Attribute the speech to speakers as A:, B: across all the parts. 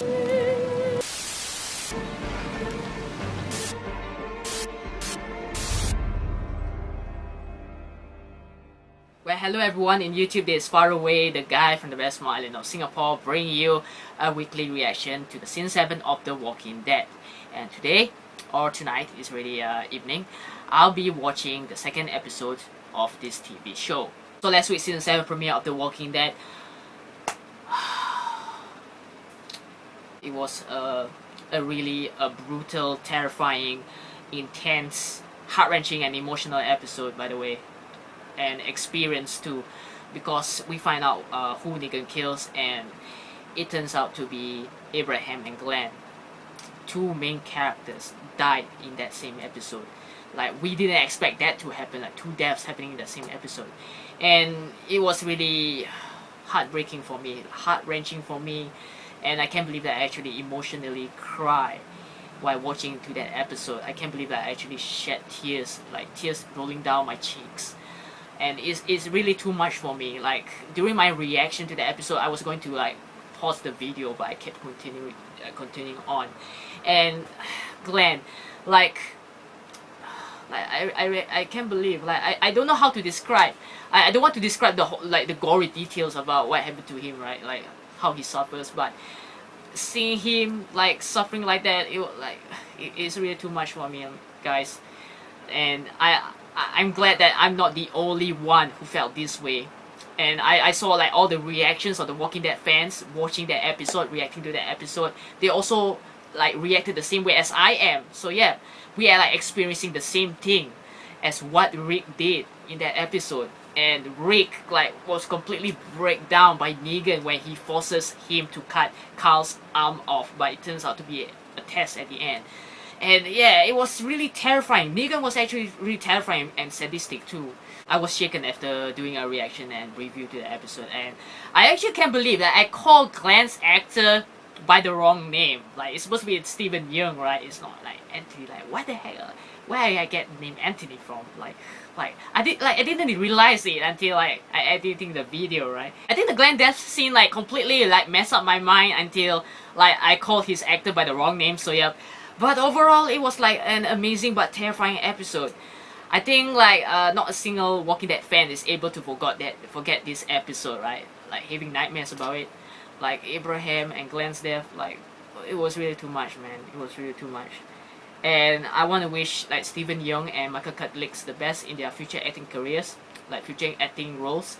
A: Well, hello everyone in YouTube. This is Faruway, the guy from the West Small Island of Singapore, bringing you a weekly reaction to the Season 7 of The Walking Dead. And today, or tonight, is really evening, I'll be watching the second episode of this TV show. So last week's Season 7 premiere of The Walking Dead, it was a really brutal, terrifying, intense, heart-wrenching and emotional episode, by the way. And experience too, because we find out who Negan kills, and it turns out to be Abraham and Glenn. Two main characters died in that same episode. Like, we didn't expect that to happen, like two deaths happening in the same episode. And it was really heartbreaking for me, heart-wrenching for me, and I can't believe that I actually emotionally cried while watching to that episode. I can't believe that I actually shed tears, like tears rolling down my cheeks. And it's really too much for me. Like, during my reaction to the episode, I was going to like pause the video, but I kept continuing on. And Glenn, I can't believe, like, I don't know how to describe. I don't want to describe the whole, like, the gory details about what happened to him, right? Like how he suffers, but seeing him like suffering like that, it's really too much for me, guys. And I'm glad that I'm not the only one who felt this way. And I saw like all the reactions of the Walking Dead fans watching that episode, reacting to that episode. They also like reacted the same way as I am. So yeah, we are like experiencing the same thing as what Rick did in that episode. And Rick like was completely break down by Negan when he forces him to cut Carl's arm off, but it turns out to be a test at the end. And yeah, it was really terrifying. Negan was actually really terrifying and sadistic too. I was shaken after doing a reaction and review to the episode, and I actually can't believe that I called Glenn's actor by the wrong name. Like, it's supposed to be Stephen Young, right? It's not like Anthony. Like, what the heck? Where did I get the name Anthony from? I didn't realize it until like I editing the video, right? I think the Glenn death scene like completely like messed up my mind until like I called his actor by the wrong name. So yeah. But overall, it was like an amazing but terrifying episode. I think like not a single Walking Dead fan is able to forget this episode, right? Like having nightmares about it. Like Abraham and Glenn's death, like it was really too much, man. It was really too much. And I want to wish like Stephen Young and Michael Cudlitz the best in their future acting careers, like future acting roles,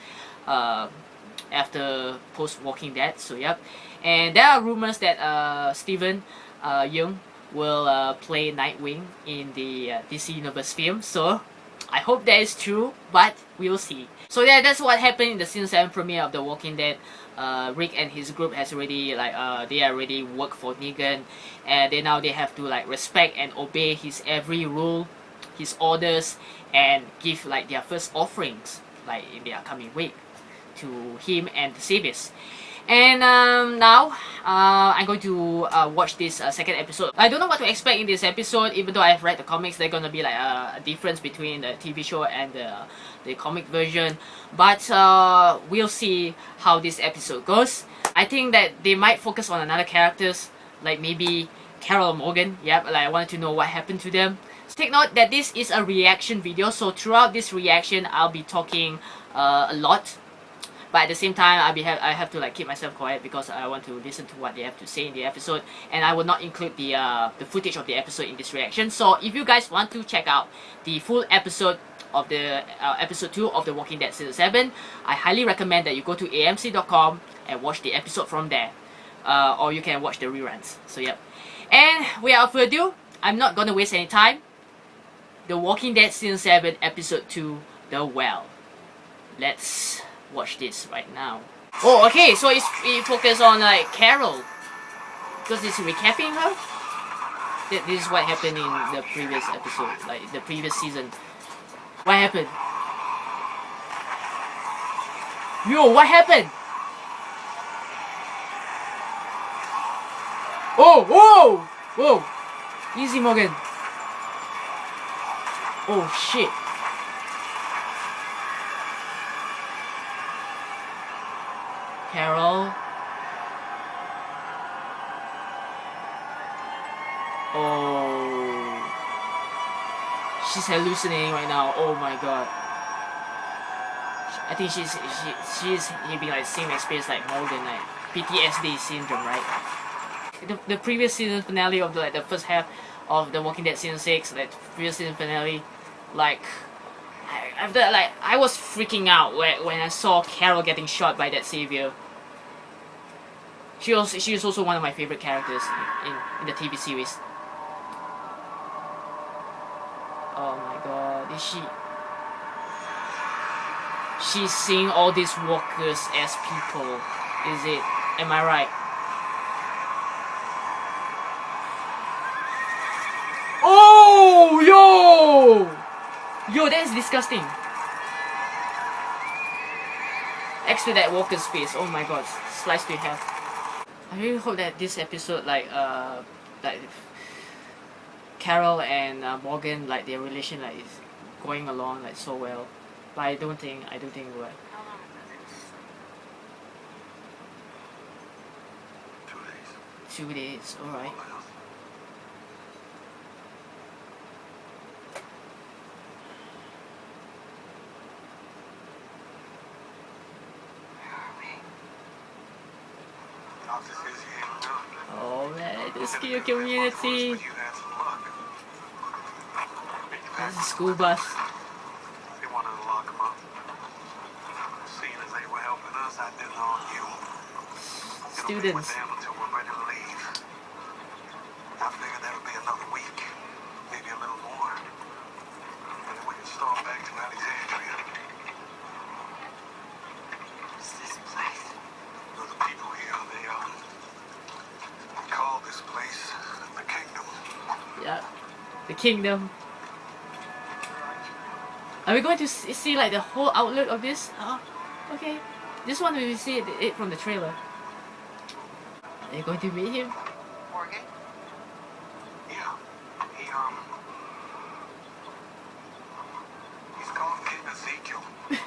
A: after post Walking Dead. So yep. And there are rumors that Stephen Young will play Nightwing in the DC Universe film, so I hope that is true, but we'll see. So yeah, that's what happened in the Season 7 premiere of The Walking Dead. Rick and his group has already they already work for Negan, and they have to like respect and obey his every rule, his orders, and give like their first offerings like in the upcoming week to him and the Saviors. And now I'm going to watch this second episode. I don't know what to expect in this episode, even though I've read the comics. There's gonna be like a difference between the TV show and the comic version, but we'll see how this episode goes. I think that they might focus on another characters, like maybe Carol or Morgan. Yep, like I wanted to know what happened to them. So take note that this is a reaction video, so throughout this reaction I'll be talking a lot. But at the same time, I have to like keep myself quiet because I want to listen to what they have to say in the episode, and I will not include the footage of the episode in this reaction. So if you guys want to check out the full episode of the episode 2 of The Walking Dead Season 7, I highly recommend that you go to amc.com and watch the episode from there, or you can watch the reruns. So yep. And without further ado, I'm not gonna waste any time. The Walking Dead Season 7 Episode 2, The Well. Let's watch this right now. Oh, okay, so it focuses on like Carol, because it's recapping her. This is what happened in the previous episode, like the previous season. What happened? Yo, what happened? Oh, whoa, whoa, easy, Morgan. Oh shit. Carol. She's hallucinating right now. Oh my god. I think she's having like same experience like Morgan, like PTSD syndrome, right? The previous season finale of the first half of The Walking Dead season 6, like previous season finale, like I was freaking out when I saw Carol getting shot by that savior. She is also one of my favorite characters in the TV series. Oh my god, is she's seeing all these walkers as people, is it? Am I right? Oh, yo, that is disgusting. Extra that walker's face. Oh my god, sliced to half. I really hope that this episode, like Carol and Morgan, like their relation, like is going along like so well. But I don't think it will.
B: How long is it?
A: 2 days. All right. Oh man, the skill community. That's a school bus.
B: They wanted to lock them up. Seeing as they were helping us, I didn't argue.
A: Students.
B: Until we're ready to leave. I figured that'll be another week, maybe a little more, and then we can start back to Alexandria. What's this place? The people here, they call this place the Kingdom.
A: Yeah, the Kingdom. Are we going to see like the whole outlook of this? Okay. This one we see it from the trailer. Are you going to meet him?
B: Morgan? Yeah. He's called King Ezekiel. Yeah.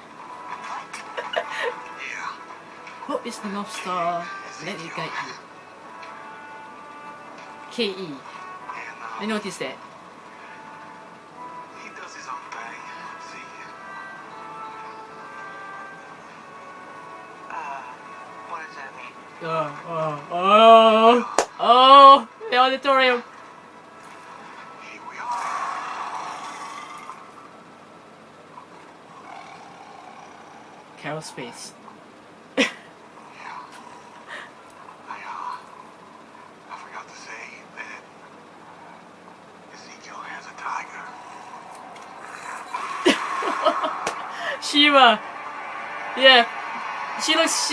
A: Hope is the North Star. Let it guide you. K.E.
B: And,
A: I noticed that.
B: he does his own thing. See? What does that mean?
A: Oh, the auditorium.
B: Here we are.
A: Carol's face.
B: I forgot to say that Ezekiel has a tiger.
A: Shiva. Yeah. She looks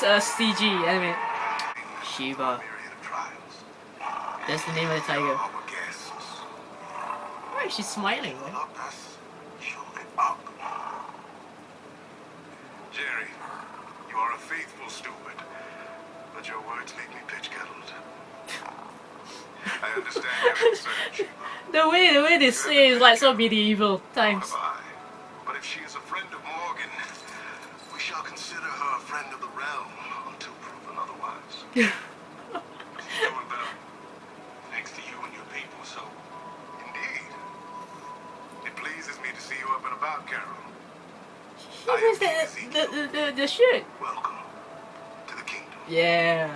A: CG anime. Shiva.
B: Myriad of trials.
A: That's the name of the tiger.
B: Our guests.
A: Why is she smiling? Right?
B: Love us. Show it up. Jerry, you are a faithful steward, but your words leave me pitch-kettled. I understand your concern, Shiva.
A: The way they say is like so medieval times.
B: But if she is a friend of Morgan, we shall consider her a friend of the realm until proven otherwise. She's doing better, thanks to you and your people, so indeed, it pleases me to see you up and about, Carol.
A: What is that? The shirt.
B: Welcome to the kingdom.
A: Yeah.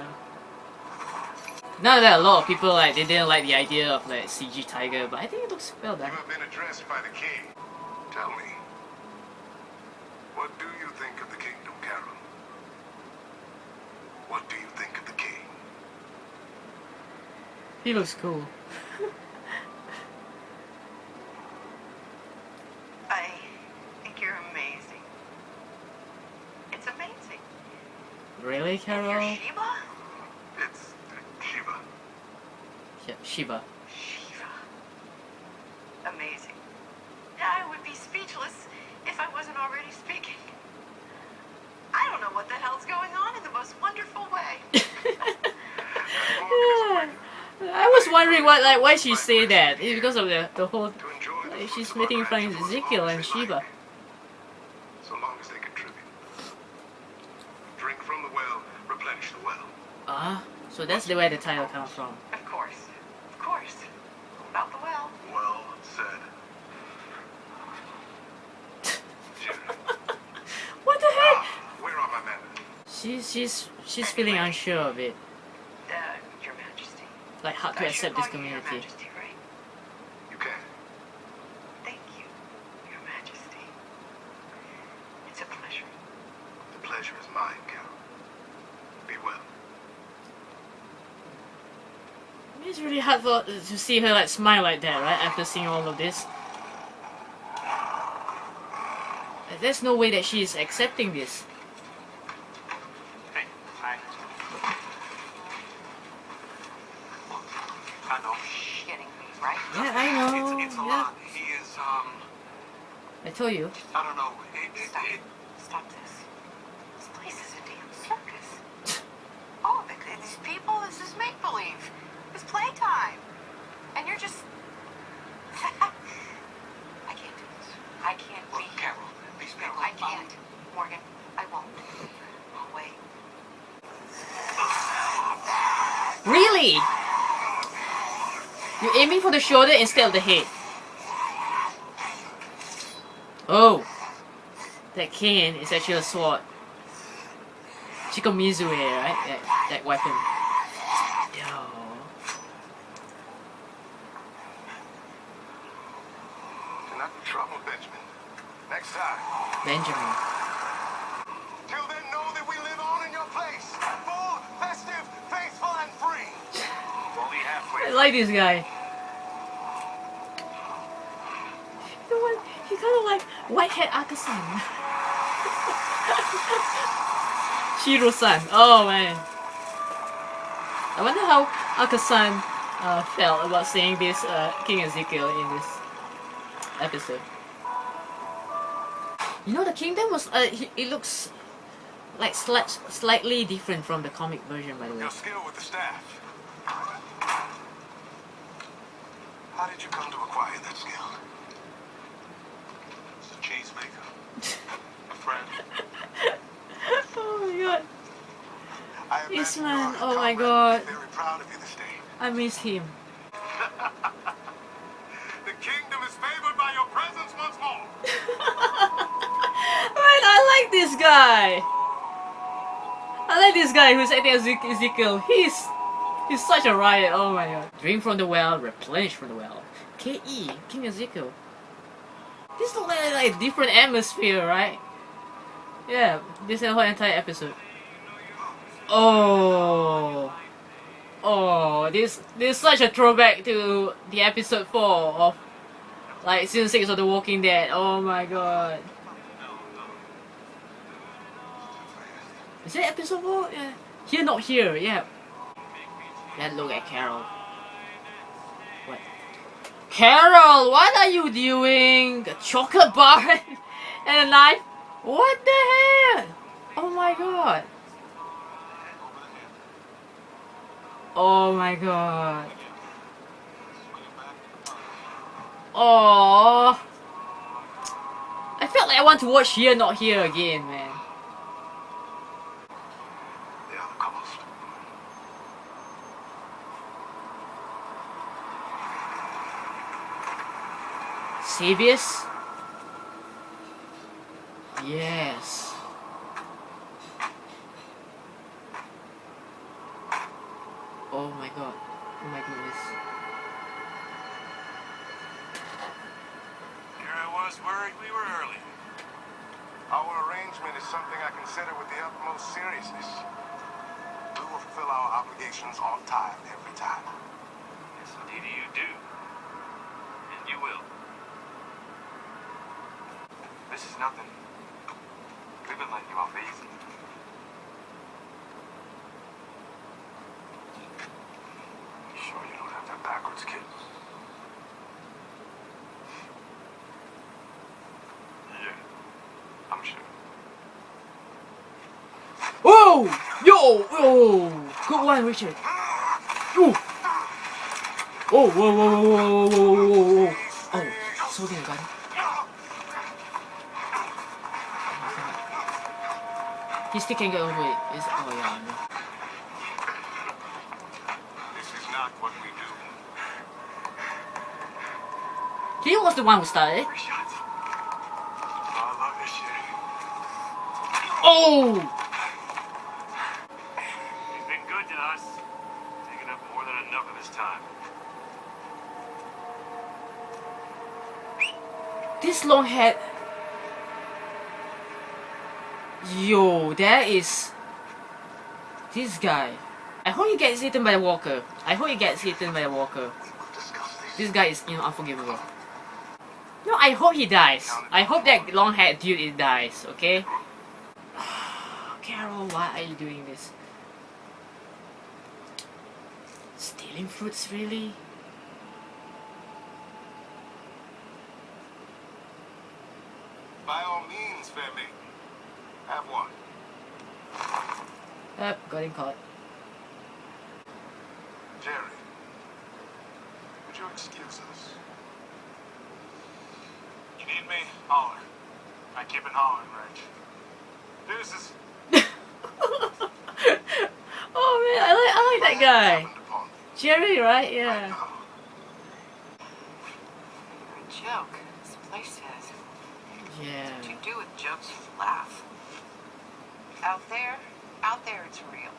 A: Now that a lot of people like they didn't like the idea of like CG tiger, but I think it looks well
B: You
A: done.
B: have been addressed by the king. Tell me, what do you think of the kingdom, Carol? What do you think of the king?
A: He looks cool.
C: I think you're amazing. It's amazing.
A: Really,
C: You're
A: Carol?
C: Sheba?
B: It's Shiva.
A: Yeah, Shiva.
C: Shiva. Amazing. I would be speechless if I wasn't already speaking. I don't know what the hell's going on in the most wonderful way.
A: Yeah. I was wondering why she say that. It's because of the whole
B: To enjoy the
A: she's
B: fruits of
A: making
B: our
A: fun of
B: grandchildren
A: Ezekiel
B: as
A: and
B: they
A: Shiva.
B: like, so long as they contribute. Drink from the well, replenish the well.
A: So that's the way the title comes from.
C: Of course. Of course. About the well.
B: Well said.
A: She's feeling unsure of it.
C: Your Majesty.
A: Like how to
C: I
A: accept
C: should
A: this
C: call you Your
A: community.
C: Majesty, right?
B: You can.
C: Thank you, Your Majesty. It's a pleasure.
B: The pleasure is mine, Carol. Be well.
A: It's really hard to see her like smile like that, right? After seeing all of this. There's no way that she is accepting this.
B: Hey, I know.
C: Kidding me, right?
A: Yeah, I know.
B: It's a
A: Yeah.
B: lot. He is,
A: I told you.
B: I don't know.
C: Stop this. This place is a damn circus. Oh, these people, this is make-believe. It's playtime. And you're just... I can't do this. I can't
B: Look,
C: be...
B: Carol, these
C: No,
B: people...
C: I can't. Morgan, I won't. I'll wait.
A: Really? You're aiming for the shoulder instead of the head. Oh. That cane is actually a sword. Chikomizue, right? That weapon. Yo.
B: You're not in trouble, Benjamin. Next time.
A: Benjamin.
B: Till then, know that we live on in your place. Full, festive, faithful, and free. Only halfway.
A: I like this guy. You know what? He kind of like white-haired Akasan. Shiro-san. Oh man. I wonder how Akasan felt about seeing this King Ezekiel in this episode. You know, the kingdom was it looks like slightly different from the comic version, by the way.
B: Your skill with the staff. How did you come to acquire that skill? It's a cheesemaker. A friend.
A: Oh my god.
B: I imagine
A: Isman,
B: your
A: oh my
B: comrade
A: god.
B: will be very proud of you this day.
A: I miss him.
B: The kingdom is favored by your presence once more.
A: Man, I like this guy. I like this guy who's acting as Ezekiel. He's such a riot. Oh my god. Drink from the well, replenish from the well. K.E. King Ezekiel. This looks like a different atmosphere, right? Yeah, this whole entire episode. Oh, this is such a throwback to the episode 4 of like season 6 of The Walking Dead. Oh my god. Is it episode 4? Yeah. Here, not here. Yeah. Let's look at Carol. What? Carol, what are you doing? A chocolate bar and a knife? What the hell? Oh my god. Oh my god. Oh. I felt like I want to watch Here Not Here again, man.
B: The other coast.
A: Saviors? Yes. Oh my god. Oh my goodness.
B: Here I was worried we were early. Our arrangement is something I consider with the utmost seriousness. We will fulfill our obligations on time every time. Yes, indeed you do. And you will. This is nothing. We've been letting you off easy. You sure you don't have that backwards, kid? Yeah, I'm sure.
A: Whoa! Yo! Oh! Good one, Richard. Ooh! Oh! Whoa! Whoa! Whoa! Whoa! Whoa! Whoa! Whoa! Oh! He's holding a gun. He still can't get over it. It's, oh yeah, I know.
B: This is not what we do.
A: He was the one who started.
B: Shots. I love this shit.
A: Oh!
B: this time.
A: This long head. Yo, that is this guy. I hope he gets eaten by the walker. I hope he gets eaten by the walker. This guy is, unforgivable. No, I hope he dies. I hope that long-haired dude dies. Okay. Carol, why are you doing this? Stealing fruits, really?
B: By all means, fair maiden. Have one.
A: Yep, got him caught.
B: Jerry, would you excuse us? You need me? Holler. I keep it hollering, Reg. Deuces.
A: Oh man, I like that guy.
B: Happened upon me.
A: Jerry, right?
B: I
A: Yeah.
B: know.
C: You're a joke. This place is.
A: Yeah.
C: What you do with jokes, you laugh. Out there it's real.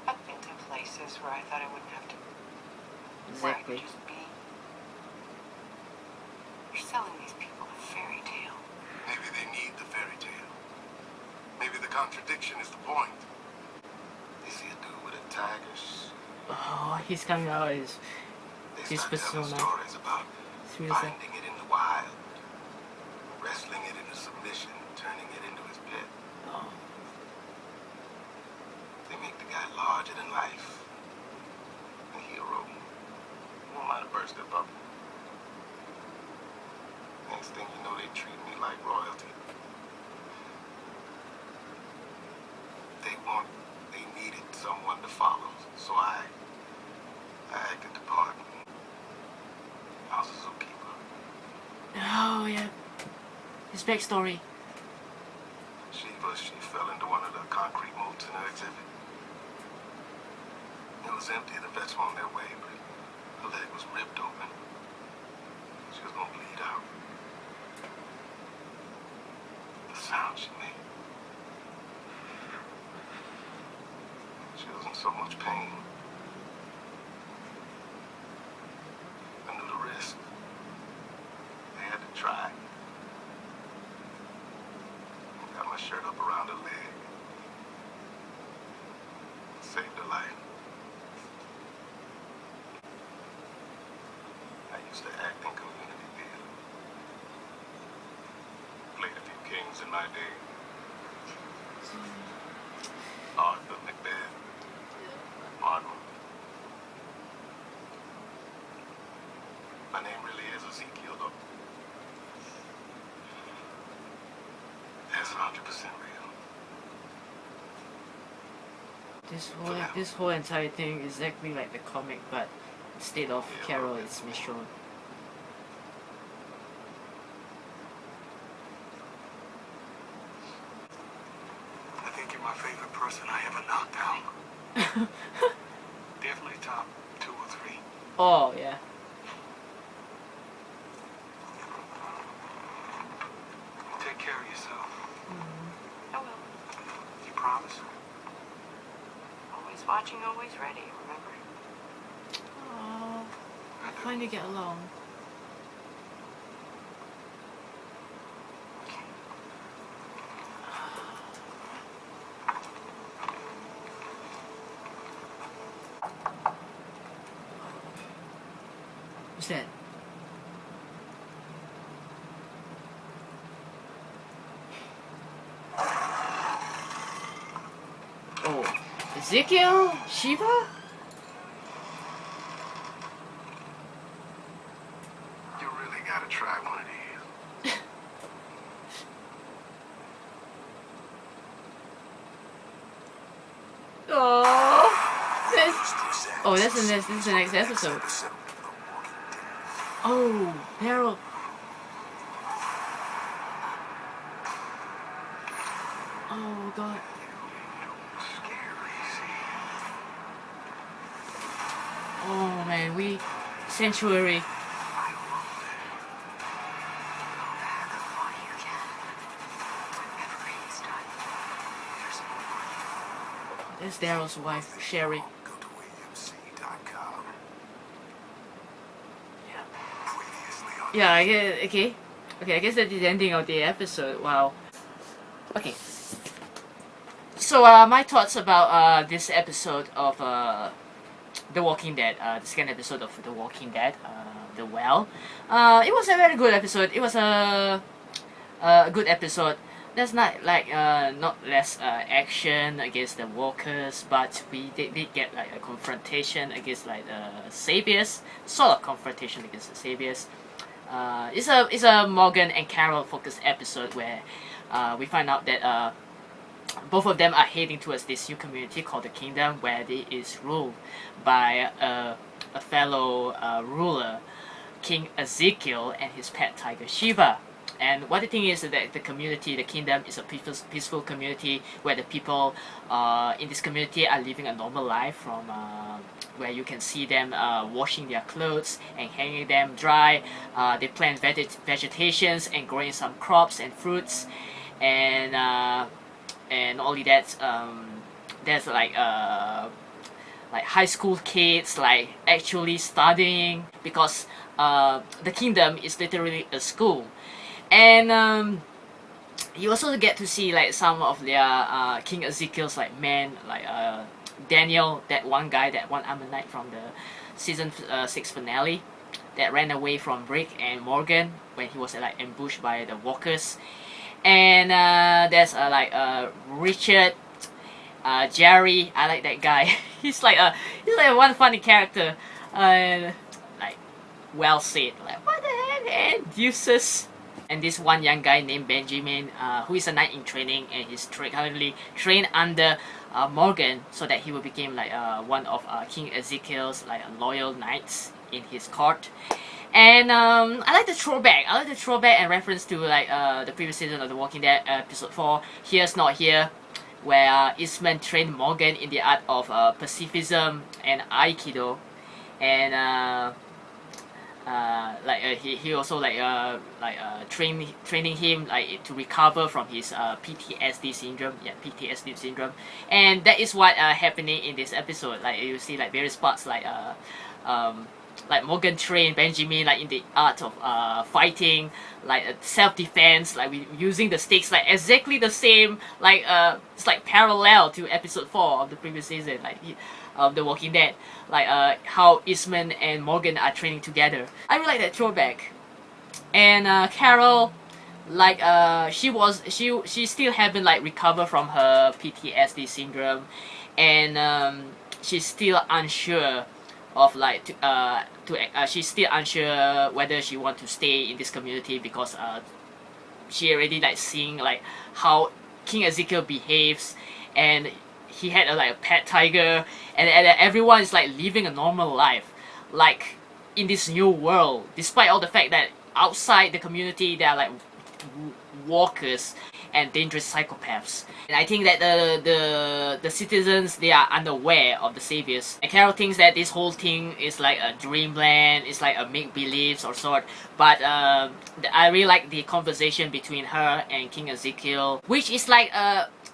C: I've been to places where I thought I wouldn't have to. Where I could
A: Exactly.
C: just be. You're selling these people a fairy tale.
B: Maybe they need the fairy tale. Maybe the contradiction is the point. They see a dude with a tiger.
A: Oh, he's coming out as
B: They
A: his
B: start telling
A: persona.
B: stories about
A: It's really sad.
B: finding it in the wild, wrestling it into submission, turning it into his pet.
A: Oh.
B: They make the guy larger than life. A hero. Who might have burst their bubble. Next thing you know, they treat me like royalty. They needed someone to follow. So I acted the part. I was a zookeeper.
A: Oh yeah. His backstory.
B: She fell into one of the concrete molds in her exhibit. It was empty, the vets were on their way, but her leg was ripped open. She was gonna bleed out. The sound she made. She was in so much pain. I knew the risk. They had to try. Got my shirt up around her leg. Saved her life. I used to act in community theater. Played a few kings in my day. Arthur, Macbeth, Margot. My name really is Ezekiel, though. That's 100% real.
A: This whole entire thing is exactly like the comic, but instead of
B: Yeah,
A: Carol,
B: well,
A: it's Michonne.
B: I think you're my favorite person I ever knocked out. Definitely top 2 or 3.
A: Oh yeah.
B: Take care of yourself.
C: I will.
B: You promise?
C: Always watching, always ready, remember?
A: Oh, finally get along. What's that? Oh, Ezekiel? Shiva?
B: You really gotta try one of these.
A: Oh, this is the next episode. Oh, Daryl. Oh God. Oh man, Sanctuary. That's Daryl's wife, Sherry.
B: Go to AMC.com.
A: Yeah, I guess, okay. Okay, I guess that is the ending of the episode. Wow. Okay. So, my thoughts about this episode of The Walking Dead, the second episode of The Walking Dead, The Well. It was a very good episode. It was a good episode. There's not like not less action against the walkers, but we did get like a confrontation against like the saviors, sort of confrontation against the saviors. It's a Morgan and Carol focused episode where we find out that both of them are heading towards this new community called the Kingdom, where it is ruled by a fellow ruler, King Ezekiel, and his pet tiger Shiva. And what the thing is that the community, the kingdom, is a peaceful community where the people in this community are living a normal life, from where you can see them washing their clothes and hanging them dry. They plant vegetations and growing some crops and fruits, and only that there's like high school kids like actually studying, because the kingdom is literally a school. And you also get to see like some of their King Ezekiel's like men, like Daniel, that one guy, that one Ammonite from the season 6 finale, that ran away from Rick and Morgan when he was like ambushed by the walkers. And there's Richard, Jerry. I like that guy. he's like one funny character. Like, well said. Like, what the heck, man? Deuces. And this one young guy named Benjamin, who is a knight in training, and he's currently trained under Morgan, so that he will become like one of King Ezekiel's like loyal knights in his court. And I like the throwback. I like the throwback and reference to like the previous season of The Walking Dead, episode 4, Here's Not Here, where Eastman trained Morgan in the art of pacifism and Aikido, and he also training him like to recover from his PTSD syndrome. Yeah, PTSD syndrome, and that is what happening in this episode. Like you see like various parts like Morgan trained Benjamin like in the art of fighting, like self-defense, like we using the stakes like exactly the same, like it's like parallel to episode 4 of the previous season, like of The Walking Dead, like how Eastman and Morgan are training together. I really like that throwback. And Carol, like she still haven't like recovered from her PTSD syndrome, and she's still unsure of like she's still unsure whether she want to stay in this community, because she already like seeing like how King Ezekiel behaves, and he had a pet tiger, and everyone is like living a normal life like in this new world, despite all the fact that outside the community there are like walkers and dangerous psychopaths. And I think that the citizens, they are unaware of the saviors. And Carol thinks that this whole thing is like a dreamland, it's like a make-believe or sort. But I really like the conversation between her and King Ezekiel, which is like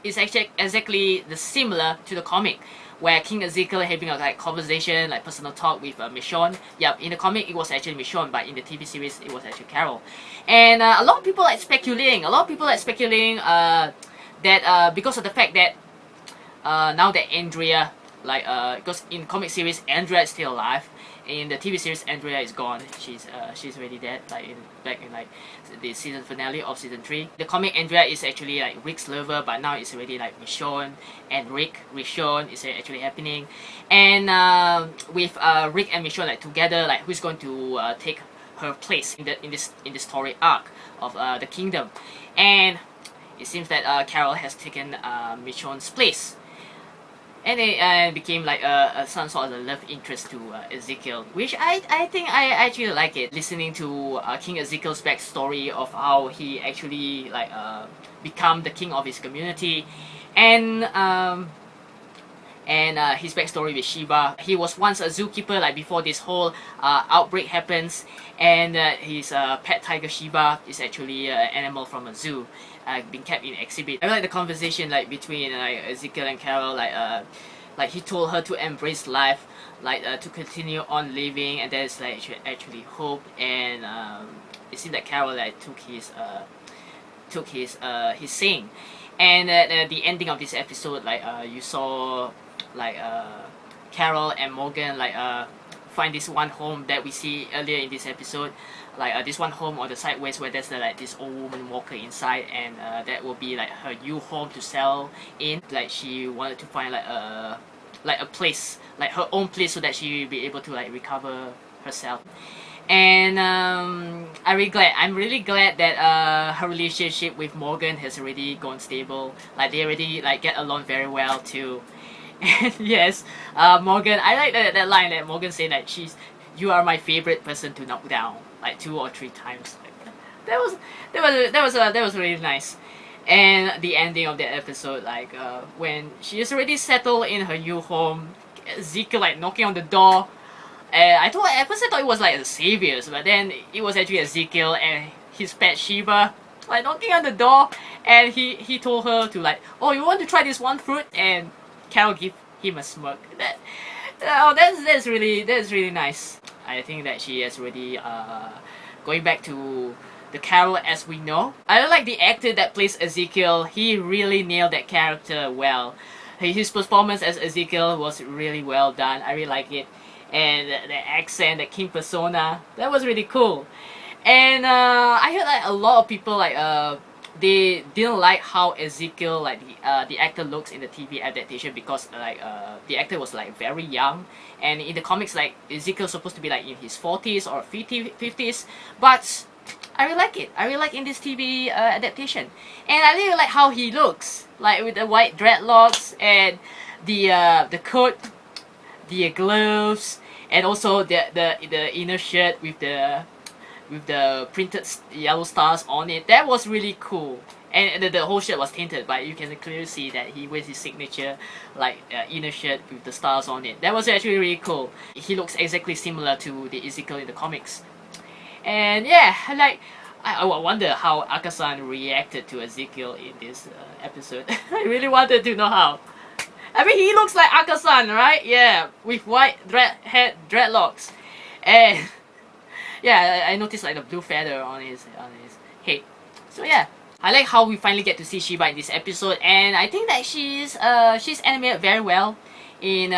A: is actually exactly similar to the comic, where King Ezekiel having a like conversation, like personal talk with Michonne. Yeah, in the comic it was actually Michonne, but in the TV series it was actually Carol. And a lot of people like speculating. That because of the fact that now that Andrea, like because in comic series Andrea is still alive, in the TV series Andrea is gone. She's already dead. Like back in like the season finale of season 3. The comic Andrea is actually like Rick's lover, but now it's already like Michonne and Rick. Michonne is actually happening, and with Rick and Michonne like together, like who's going to take her place in this story arc of the kingdom. And it seems that Carol has taken Michonne's place, and it became like some sort of a love interest to Ezekiel, which I think I actually like it, listening to King Ezekiel's backstory of how he actually like become the king of his community, and his backstory with Shiva. He was once a zookeeper, like before this whole outbreak happens, and his pet tiger Shiva is actually an animal from a zoo, being kept in exhibit. I like the conversation like between Ezekiel and Carol, like he told her to embrace life, like to continue on living, and there's like actually hope, and it seemed that Carol like took his saying. And at the ending of this episode, like you saw like Carol and Morgan like find this one home that we see earlier in this episode, like this one home on the sideways where there's like this old woman walker inside, and that will be like her new home to sell in. Like she wanted to find like a place, like her own place, so that she will be able to like recover herself. And I'm really glad that her relationship with Morgan has already gone stable. Like they already like get along very well too. And yes, Morgan, I like that line that Morgan said that you are my favorite person to knock down like 2 or 3 times. Like, that was really nice. And the ending of that episode, like when she is already settled in her new home, Ezekiel like knocking on the door. At first I thought it was like the saviors, but then it was actually Ezekiel and his pet Shiva like knocking on the door, and he told her to like, oh, you want to try this one fruit? And Carol give him a smirk. That's really nice. I think that she is already going back to the Carol as we know. I like the actor that plays Ezekiel. He really nailed that character well. His performance as Ezekiel was really well done. I really like it. And the accent, the king persona, that was really cool. And I heard like a lot of people like they didn't like how Ezekiel, like the actor, looks in the TV adaptation, because like the actor was like very young, and in the comics like Ezekiel's supposed to be like in his 40s or 50s, but I really like it. I really like in this TV adaptation, and I really like how he looks, like with the white dreadlocks and the coat, the gloves, and also the inner shirt with the printed yellow stars on it. That was really cool. And the whole shirt was tinted, but you can clearly see that he wears his signature like inner shirt with the stars on it. That was actually really cool. He looks exactly similar to the Ezekiel in the comics. And yeah, like I wonder how Akasan reacted to Ezekiel in this episode. I really wanted to know how. I mean, he looks like Akasan, right? Yeah, with white dreadlocks, and yeah, I noticed like the blue feather on his head. So yeah, I like how we finally get to see Shiba in this episode, and I think that she's animated very well in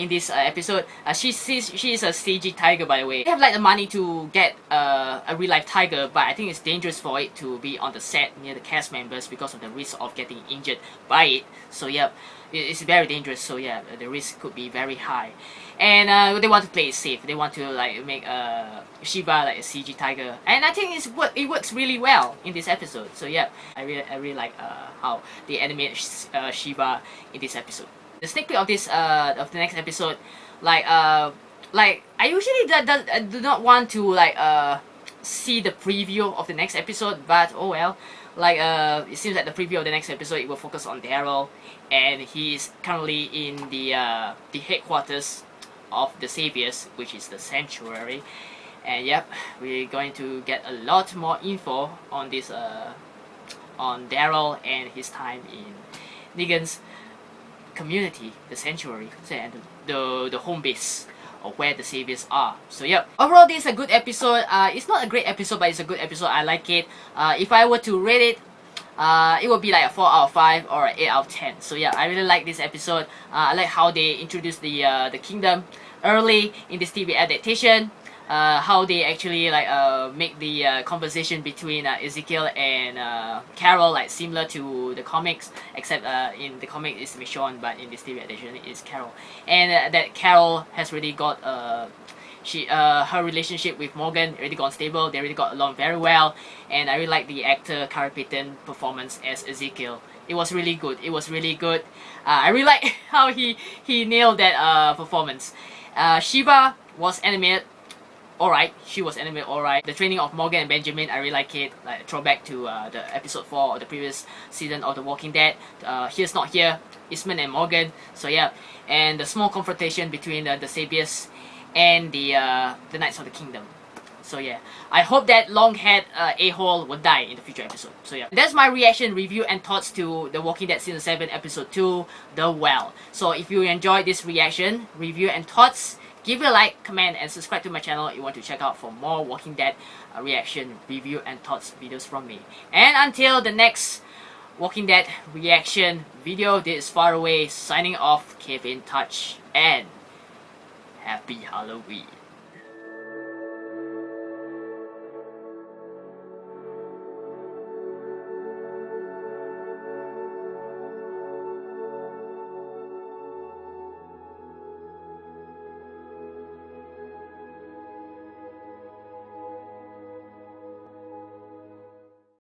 A: this episode. She's a CG tiger, by the way. They have like the money to get a real life tiger, but I think it's dangerous for it to be on the set near the cast members because of the risk of getting injured by it. So yeah, it's very dangerous. So yeah, the risk could be very high. And they want to play it safe. They want to like make Shiba like a CG tiger, and I think it works really well in this episode. So yeah, I really like how they animate Shiba in this episode. The sneak peek of this of the next episode, like I usually do not want to like see the preview of the next episode, but oh well. Like it seems like the preview of the next episode, it will focus on Daryl, and he is currently in the headquarters of the Saviors, which is the Sanctuary. And yep, we're going to get a lot more info on this on Daryl and his time in Negan's community, the Sanctuary, and the home base of where the Saviors are. So yeah, overall this is a good episode. It's not a great episode, but it's a good episode. I like it. If I were to rate it, it would be like a 4 out of 5 or an 8 out of 10. So yeah, I really like this episode. I like how they introduced the kingdom early in this TV adaptation. How they actually like make the conversation between Ezekiel and Carol like similar to the comics, except in the comic it's Michonne, but in this TV adaptation it's Carol. And that Carol has really got her relationship with Morgan already gone stable. They really got along very well, and I really like the actor Carl Payton performance as Ezekiel. It was really good. It was really good. I really like how he nailed that performance. Shiva was animated alright. She was animated alright. The training of Morgan and Benjamin, I really like it. Like a throwback to the episode 4 of the previous season of The Walking Dead. Here's not here, Eastman and Morgan. So yeah, and the small confrontation between the Saviors and the Knights of the Kingdom. So yeah, I hope that long-haired a-hole will die in the future episode. So yeah, that's my reaction, review, and thoughts to The Walking Dead Season 7 Episode 2, The Well. So if you enjoyed this reaction, review, and thoughts, Give it a like, comment, and subscribe to my channel if you want to check out for more Walking Dead reaction, review, and thoughts videos from me. And until the next Walking Dead reaction video, this is Faruway signing off. Keep in touch and happy Halloween.